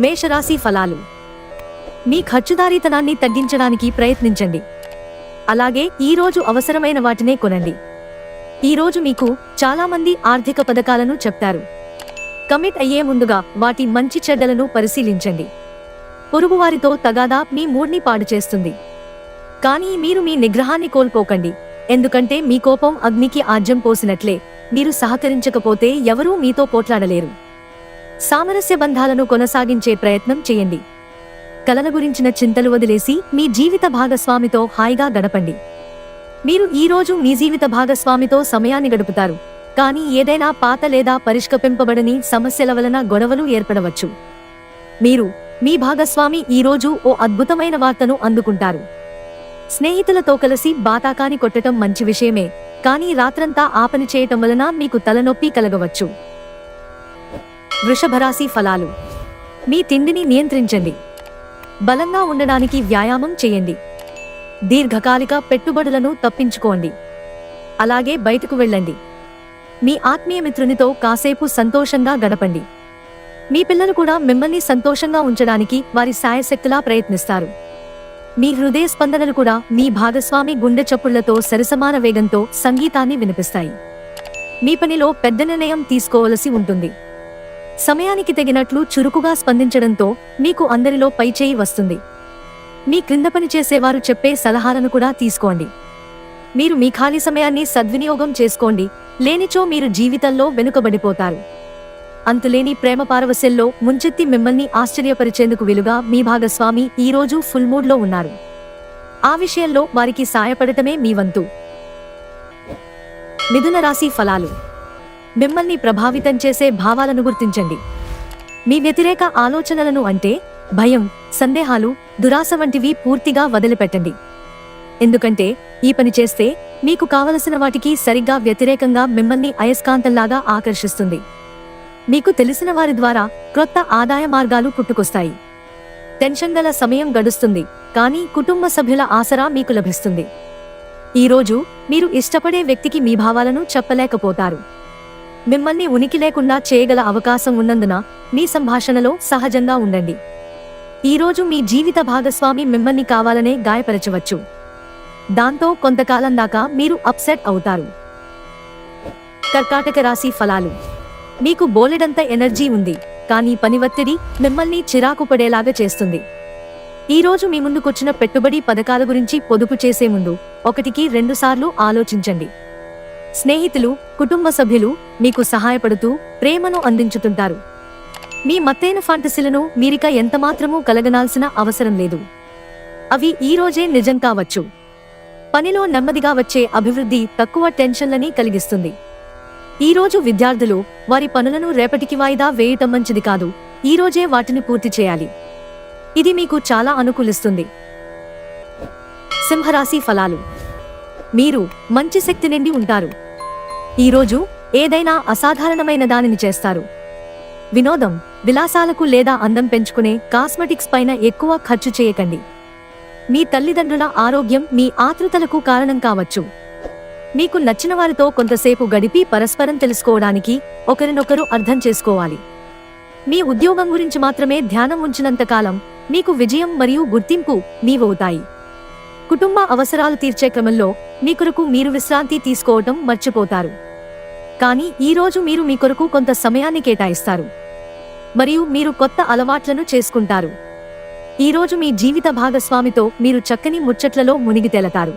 మేషరాశి ఫలాలు. మీ ఖర్చుదారీతనాన్ని తగ్గించడానికి ప్రయత్నించండి. అలాగే ఈరోజు అవసరమైన వాటినే కొనండి. ఈరోజు మీకు చాలామంది ఆర్థిక పథకాలను చెప్తారు. కమిట్ అయ్యే ముందుగా వాటి మంచి చెడ్డలను పరిశీలించండి. పొరుగువారితో తగాదా మీ మూడ్ని పాడు చేస్తుంది. కానీ మీరు మీ నిగ్రహాన్ని కోల్పోకండి, ఎందుకంటే మీ కోపం అగ్నికి ఆజ్యం పోసినట్లే. మీరు సహకరించకపోతే ఎవరూ మీతో పోట్లాడలేరు. సామరస్య బంధాలను కొనసాగించే ప్రయత్నం చేయండి. కలల గురించిన చింతలు వదిలేసి మీ జీవిత భాగస్వామితో హాయిగా గడపండి. మీరు ఈరోజు మీ జీవిత భాగస్వామితో సమయాన్ని గడుపుతారు, కానీ ఏదైనా పాత లేదా పరిష్కరింపబడని సమస్యల వలన గొడవలు ఏర్పడవచ్చు. మీరు మీ భాగస్వామి ఈరోజు ఓ అద్భుతమైన వార్తను అందుకుంటారు. స్నేహితులతో కలిసి బాతాకాని కొట్టడం మంచి విషయమే, కానీ రాత్రంతా ఆ పని చేయటం వలన మీకు తలనొప్పి కలగవచ్చు. వృషభరాశి ఫలాలు. మీ తిండిని నియంత్రించండి. బలంగా ఉండడానికి వ్యాయామం చేయండి. దీర్ఘకాలిక పెట్టుబడులను తప్పించుకోండి. అలాగే బయటకు వెళ్ళండి. మీ ఆత్మీయ మిత్రునితో కాసేపు సంతోషంగా గడపండి. మీ పిల్లలు కూడా మిమ్మల్ని సంతోషంగా ఉంచడానికి వారి శాయశక్తులా ప్రయత్నిస్తారు. మీ హృదయ స్పందనలు కూడా మీ భాగస్వామి గుండె చప్పుళ్లతో సరిసమాన వేగంతో సంగీతాన్ని వినిపిస్తాయి. మీ పనిలో పెద్ద నిర్ణయం తీసుకోవలసి ఉంటుంది. సమయానికి తగినట్లు చురుకుగా స్పందించడంతో మీకు అందరిలో పైచేయి వస్తుంది. మీ క్రింద పని చేసేవారు చెప్పే సలహాలను కూడా తీసుకోండి. మీరు మీ ఖాళీ సమయాన్ని సద్వినియోగం చేసుకోండి, లేనిచో మీరు జీవితంలో వెనుకబడిపోతారు. అంతులేని ప్రేమ పారవస్యంలో ముంచెత్తి మిమ్మల్ని ఆశ్చర్యపరిచేందుకు వీలుగా మీ భాగస్వామి ఈరోజు ఫుల్ మూడ్లో ఉన్నారు. ఆ విషయంలో వారికి సాయపడటమే మీ వంతు. మిథున రాశి ఫలాలు. మిమ్మల్ని ప్రభావితం చేసే భావాలను గుర్తించండి. మీ వ్యతిరేక ఆలోచనలను అంటే భయం, సందేహాలు, దురాశ వంటివి పూర్తిగా వదిలిపెట్టండి. ఎందుకంటే ఈ పని చేస్తే మీకు కావలసిన వాటికి సరిగ్గా వ్యతిరేకంగా మిమ్మల్ని అయస్కాంతంలాగా ఆకర్షిస్తుంది. మీకు తెలిసిన వారి ద్వారా క్రొత్త ఆదాయ మార్గాలు పుట్టుకొస్తాయి. టెన్షన్ గల సమయం గడుస్తుంది, కానీ కుటుంబ సభ్యుల ఆసరా మీకు లభిస్తుంది. ఈరోజు మీరు ఇష్టపడే వ్యక్తికి మీ భావాలను చెప్పలేకపోతారు. మిమ్మల్ని ఉనికి లేకుండా చేయగల అవకాశం ఉన్నందున మీ సంభాషణలో సహజంగా ఉండండి. ఈరోజు మీ జీవిత భాగస్వామి మిమ్మల్ని కావాలనే గాయపరచవచ్చు. దాంతో కొంతకాలం దాకా మీరు అప్సెట్ అవుతారు. కర్కాటక రాశి ఫలాలు. మీకు బోలెడంత ఎనర్జీ ఉంది, కానీ పని ఒత్తిడి మిమ్మల్ని చిరాకు పడేలాగా చేస్తుంది. ఈరోజు మీ ముందుకొచ్చిన పెట్టుబడి పథకాల గురించి పొదుపు చేసే ముందు 1-2 సార్లు ఆలోచించండి. స్నేహితులు, కుటుంబ సభ్యులు మీకు సహాయపడుతూ ప్రేమను అందించుతుంటారు. మీ మత్తైన ఫాంటసీలను మీరిక ఎంతమాత్రమూ కలగనాల్సిన అవసరం లేదు. అవి ఈరోజే నిజం కావచ్చు. పనిలో నెమ్మదిగా వచ్చే అభివృద్ధి తక్కువ టెన్షన్లని కలిగిస్తుంది. ఈరోజు విద్యార్థులు వారి పనులను రేపటికి వాయిదా వేయటం మంచిది కాదు, ఈరోజే వాటిని పూర్తి చేయాలి. ఇది మీకు చాలా అనుకూలిస్తుంది. సింహరాశి ఫలాలు. మీరు మంచి శక్తి నిండి ఉంటారు. ఈరోజు ఏదైనా అసాధారణమైన దానిని చేస్తారు. వినోదం, విలాసాలకు లేదా అందం పెంచుకునే కాస్మెటిక్స్ పైన ఎక్కువ ఖర్చు చేయకండి. మీ తల్లిదండ్రుల ఆరోగ్యం మీ ఆతృతలకు కారణం కావచ్చు. మీకు నచ్చిన వారితో కొంతసేపు గడిపి పరస్పరం తెలుసుకోవడానికి ఒకరినొకరు అర్థం చేసుకోవాలి. మీ ఉద్యోగం గురించి మాత్రమే ధ్యానం ఉంచినంతకాలం మీకు విజయం మరియు గుర్తింపు మీవవుతాయి. కుటుంబ అవసరాలు తీర్చే క్రమంలో మీ కొరకు మీరు విశ్రాంతి తీసుకోవటం మర్చిపోతారు. కానీ ఈరోజు మీరు మీ కొరకు కొంత సమయాన్ని కేటాయిస్తారు మరియు మీరు కొత్త అలవాట్లను చేసుకుంటారు. ఈరోజు మీ జీవిత భాగస్వామితో మీరు చక్కని ముచ్చట్లలో మునిగి తేలతారు.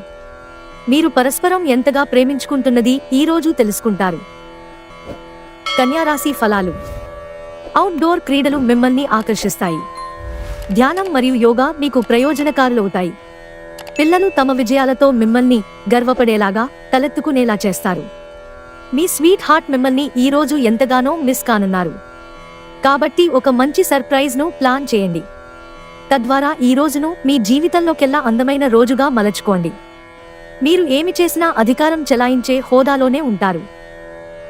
మీరు పరస్పరం ఎంతగా ప్రేమించుకుంటున్నది ఈరోజు తెలుసుకుంటారు. కన్యారాశి ఫలాలు. అవుట్డోర్ క్రీడలు మిమ్మల్ని ఆకర్షిస్తాయి. ధ్యానం మరియు యోగా మీకు ప్రయోజనకారులవుతాయి. పిల్లలు తమ విజయాలతో మిమ్మల్ని గర్వపడేలాగా తలెత్తుకునేలా చేస్తారు. మీ స్వీట్ హార్ట్ మిమ్మల్ని ఈరోజు ఎంతగానో మిస్ కానున్నారు. కాబట్టి ఒక మంచి సర్ప్రైజ్ను ప్లాన్ చేయండి. తద్వారా ఈ రోజును మీ జీవితంలోకెల్లా అందమైన రోజుగా మలచుకోండి. మీరు ఏమి చేసినా అధికారం చెలాయించే హోదాలోనే ఉంటారు.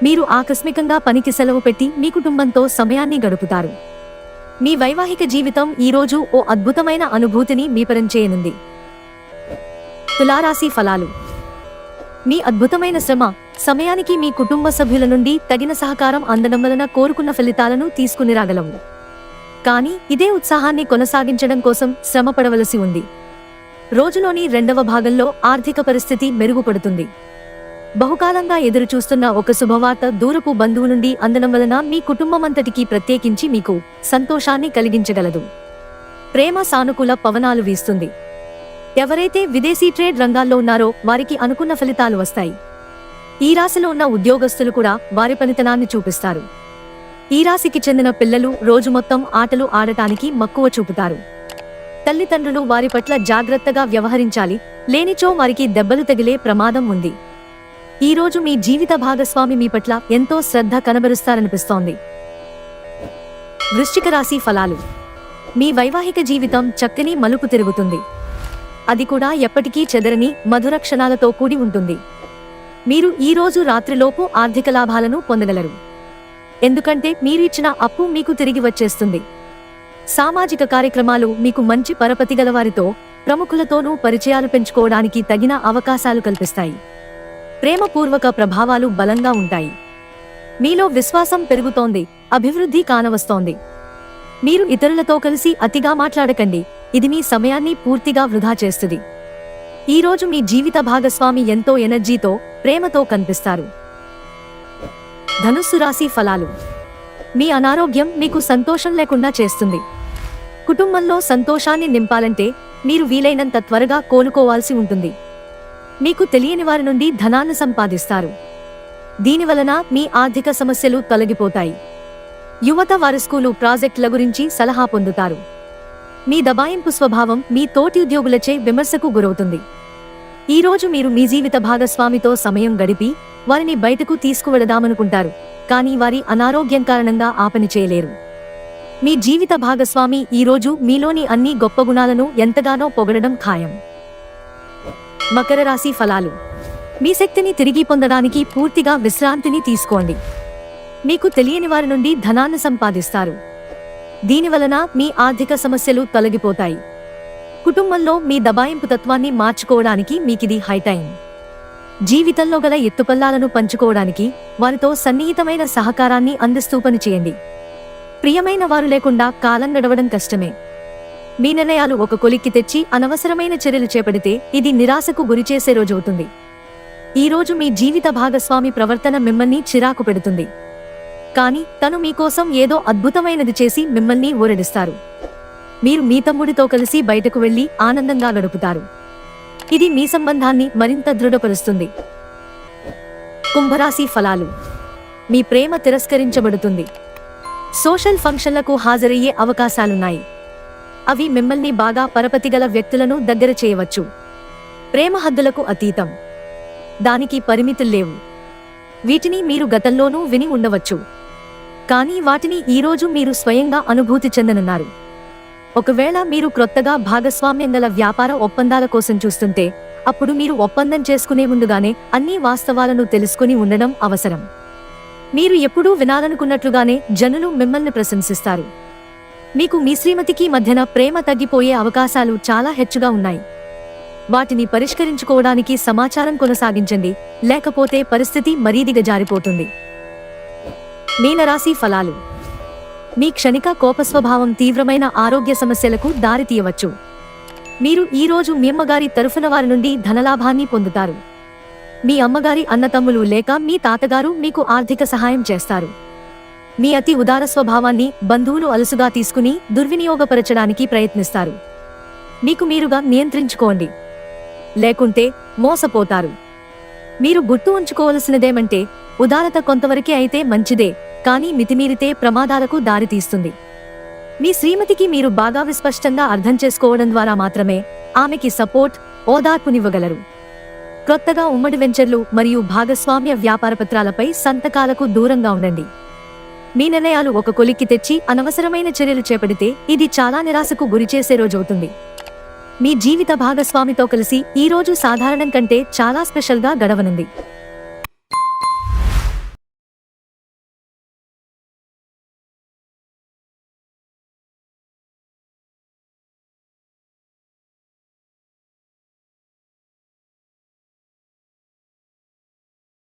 మీరు ఆకస్మికంగా పనికి సెలవు పెట్టి మీ కుటుంబంతో సమయాన్ని గడుపుతారు. మీ వైవాహిక జీవితం ఈరోజు ఓ అద్భుతమైన అనుభూతిని మీపరం చేయనుంది. తులారాశి ఫలాలు. మీ అద్భుతమైన శ్రమ సమయానికి మీ కుటుంబ సభ్యుల నుండి తగిన సహకారం అందడం వలన కోరుకున్న ఫలితాలను తీసుకుని రాగలవు. కానీ ఇదే ఉత్సాహాన్ని కొనసాగించడం కోసం శ్రమపడవలసి ఉంది. రోజులోని రెండవ భాగంలో ఆర్థిక పరిస్థితి మెరుగుపడుతుంది. బహుకాలంగా ఎదురుచూస్తున్న ఒక శుభవార్త దూరపు బంధువు నుండి అందడం వలన మీ కుటుంబమంతటికీ ప్రత్యేకించి మీకు సంతోషాన్ని కలిగించగలదు. ప్రేమ సానుకూల పవనాలు వీస్తుంది. ఎవరైతే విదేశీ ట్రేడ్ రంగాల్లో ఉన్నారో వారికి అనుకున్న ఫలితాలు వస్తాయి. ఈ రాశిలో ఉన్న ఉద్యోగస్తులు కూడా వారి పనితనాన్ని చూపిస్తారు. ఈ రాశికి చెందిన పిల్లలు రోజు మొత్తం ఆటలు ఆడటానికి మక్కువ చూపుతారు. తల్లిదండ్రులు వారి పట్ల జాగ్రత్తగా వ్యవహరించాలి, లేనిచో వారికి దెబ్బలు తగిలే ప్రమాదం ఉంది. ఈ రోజు మీ జీవిత భాగస్వామి మీ పట్ల ఎంతో శ్రద్ధ కనబరుస్తారనిపిస్తోంది. వృశ్చిక రాశి ఫలాలు. మీ వైవాహిక జీవితం చక్కని మలుపు తిరుగుతుంది. అది కూడా ఎప్పటికీ చెదరని మధుర క్షణాలతో కూడి ఉంటుంది. మీరు ఈ రోజు రాత్రిలోపు ఆర్థిక లాభాలను పొందగలరు. ఎందుకంటే మీరు ఇచ్చిన అప్పు మీకు తిరిగి వచ్చేస్తుంది. సామాజిక కార్యక్రమాలు మీకు మంచి పరపతి గలవారితో, ప్రముఖులతోనూ పరిచయాలు పెంచుకోవడానికి తగిన అవకాశాలు కల్పిస్తాయి. ప్రేమపూర్వక ప్రభావాలు బలంగా ఉంటాయి. మీలో విశ్వాసం పెరుగుతోంది, అభివృద్ధి కానవస్తోంది. మీరు ఇతరులతో కలిసి అతిగా మాట్లాడకండి, ఇది మీ సమయాన్ని పూర్తిగా వృధా చేస్తుంది. ఈ రోజు మీ జీవిత భాగస్వామి ఎంతో ఎనర్జీతో, ప్రేమతో కనిపిస్తారు. ధనుస్సు రాశి ఫలాలు. మీ అనారోగ్యం మీకు సంతోషం లేకుండా చేస్తుంది. కుటుంబంలో సంతోషాన్ని నింపాలంటే మీరు వీలైనంత త్వరగా కోలుకోవాల్సి ఉంటుంది. మీకు తెలియని వారి నుండి ధనాన్ని సంపాదిస్తారు. దీనివలన మీ ఆర్థిక సమస్యలు తొలగిపోతాయి. యువత వారి స్కూలు ప్రాజెక్టుల గురించి సలహా పొందుతారు. మీ దబాయింపు స్వభావం మీ తోటి ఉద్యోగులచే విమర్శకు గురవుతుంది. ఈ రోజు మీరు మీ జీవిత భాగస్వామితో సమయం గడిపి వారిని బయటకు తీసుకువెళదామనుకుంటారు, కానీ వారి అనారోగ్యం కారణంగా ఆ పని చేయలేరు. మీ జీవిత భాగస్వామి ఈ రోజు మీలోని అన్ని గొప్ప గుణాలను ఎంతగానో పొగడడం ఖాయం. మకర రాశి ఫలాలు. మీ శక్తిని తిరిగి పొందడానికి పూర్తిగా విశ్రాంతిని తీసుకోండి. మీకు తెలియని వారి నుండి ధనాన్ని సంపాదిస్తారు. దీనివలన మీ ఆర్థిక సమస్యలు తొలగిపోతాయి. కుటుంబంలో మీ దబాయింపు తత్వాన్ని మార్చుకోవడానికి మీకిది హైటైం. జీవితంలో గల ఎత్తుపల్లాలను పంచుకోవడానికి వారితో సన్నిహితమైన సహకారాన్ని అందిస్తూ పనిచేయండి. ప్రియమైన వారు లేకుండా కాలం గడవడం కష్టమే. మీ నిర్ణయాలు ఒక కొలిక్కి తెచ్చి అనవసరమైన చర్యలు చేపడితే ఇది నిరాశకు గురిచేసే రోజవుతుంది. ఈ రోజు మీ జీవిత భాగస్వామి ప్రవర్తన మిమ్మల్ని చిరాకు పెడుతుంది, కానీ తను మీకోసం ఏదో అద్భుతమైనది చేసి మిమ్మల్ని ఊరడిస్తారు. మీరు మీ తమ్ముడితో కలిసి బయటకు వెళ్లి ఆనందంగా గడుపుతారు. ఇది మీ సంబంధాన్ని మరింత దృఢపరుస్తుంది. కుంభరాశి ఫలాలు. మీ ప్రేమ తిరస్కరించబడుతుంది. సోషల్ ఫంక్షన్లకు హాజరయ్యే అవకాశాలున్నాయి. అవి మిమ్మల్ని బాగా పరపతిగల వ్యక్తులను దగ్గర చేయవచ్చు. ప్రేమ హద్దులకు అతీతం, దానికి పరిమితుల్లేవు. వీటిని మీరు గతంలోనూ విని ఉండవచ్చు, కానీ వాటిని ఈరోజు మీరు స్వయంగా అనుభూతి చెందనున్నారు. ఒకవేళ మీరు క్రొత్తగా భాగస్వామ్యం గల వ్యాపార ఒప్పందాల కోసం చూస్తుంటే, అప్పుడు మీరు ఒప్పందం చేసుకునే ముందుగానే అన్ని వాస్తవాలను తెలుసుకుని ఉండడం అవసరం. మీరు ఎప్పుడూ వినాలనుకున్నట్లుగానే జనులు మిమ్మల్ని ప్రశంసిస్తారు. మీకు మీ శ్రీమతికి మధ్యన ప్రేమ తగ్గిపోయే అవకాశాలు చాలా హెచ్చుగా ఉన్నాయి. వాటిని పరిష్కరించుకోవడానికి సమాచారం కొనసాగించండి, లేకపోతే పరిస్థితి మరీ దిగజారిపోతుంది. మీనరాశి ఫలాలు. మీ క్షణిక కోపస్వభావం తీవ్రమైన ఆరోగ్య సమస్యలకు దారితీయవచ్చు. మీరు ఈరోజు మీ అమ్మగారి తరఫున వారి నుండి ధనలాభాన్ని పొందుతారు. మీ అమ్మగారి అన్నతమ్ములు లేక మీ తాతగారు మీకు ఆర్థిక సహాయం చేస్తారు. మీ అతి ఉదార స్వభావాన్ని బంధువులు అలుసుగా తీసుకుని దుర్వినియోగపరచడానికి ప్రయత్నిస్తారు. మీకు మీరుగా నియంత్రించుకోండి, లేకుంటే మోసపోతారు. మీరు గుర్తు ఉంచుకోవలసినదేమంటే, ఉదారత కొంతవరకే అయితే మంచిదే, కానీ మితిమీరితే ప్రమాదాలకు దారితీస్తుంది. మీ శ్రీమతికి మీరు బాగా విస్పష్టంగా అర్థం చేసుకోవడం ద్వారా మాత్రమే ఆమెకి సపోర్ట్, ఓదార్పునివ్వగలరు. క్రొత్తగా ఉమ్మడి వెంచర్లు మరియు భాగస్వామ్య వ్యాపార పత్రాలపై సంతకాలకు దూరంగా ఉండండి. మీ నిర్ణయాలు ఒక కొలిక్కి తెచ్చి అనవసరమైన చర్యలు చేపడితే ఇది చాలా నిరాశకు గురిచేసే రోజవుతుంది. మీ జీవిత భాగస్వామితో కలిసి ఈ రోజు సాధారణం కంటే చాలా స్పెషల్గా గడవనుంది.